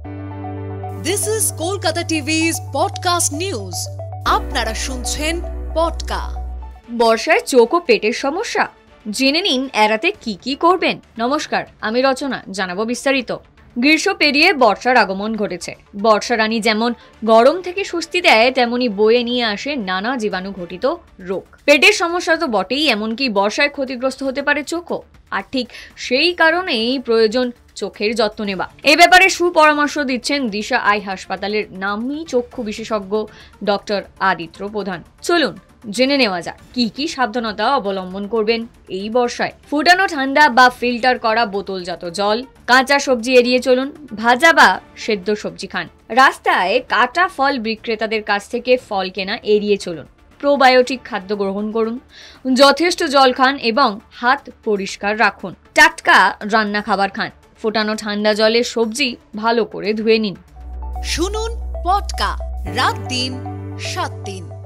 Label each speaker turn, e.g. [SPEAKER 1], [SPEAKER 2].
[SPEAKER 1] This is Kolkata TV's podcast news. আপনারা শুনছেন পডকা।
[SPEAKER 2] বর্ষায় চোখ ও পেটের সমস্যা জেনে নিন এড়াতে কি কি করবেন। নমস্কার, আমি রচনা, জানাবো বিস্তারিত। গ্রীষ্ম পেরিয়ে বর্ষার আগমন ঘটেছে। বর্ষা রানী যেমন গরম থেকে স্বস্তি দেয়, তেমনি বয়ে নিয়ে আসে নানা জীবাণু ঘটিত রোগ। পেটের সমস্যা তো বটেই, এমনকি বর্ষায় ক্ষতিগ্রস্ত হতে পারে চোখও। আর ঠিক সেই কারণেই প্রয়োজন চোখের যত্ন নেওয়া। এ ব্যাপারে সুপরামর্শ দিচ্ছেন দিশা আই হাসপাতালের নামী চক্ষু বিশেষজ্ঞ ডক্টর আদিত্য প্রধান। চলুন জেনে নেওয়া যাক কি কি সাবধানতা অবলম্বন করবেন এই বর্ষায়। ফুটানো ঠান্ডা বা ফিল্টার করা বোতলজাত জল, কাঁচা সবজি এড়িয়ে চলুন, ভাজা বা সেদ্ধ সবজি খান। রাস্তায় কাটা ফল বিক্রেতাদের কাছ থেকে ফল কেনা এড়িয়ে চলুন। প্রোবায়োটিক খাদ্য গ্রহণ করুন, যথেষ্ট জল খান এবং হাত পরিষ্কার রাখুন। টাটকা রান্না খাবার খান, ফোটানো ঠান্ডা জলে সবজি ভালো করে ধুয়ে নিন।
[SPEAKER 1] শুনুন পডকা, রাত দিন 7 দিন।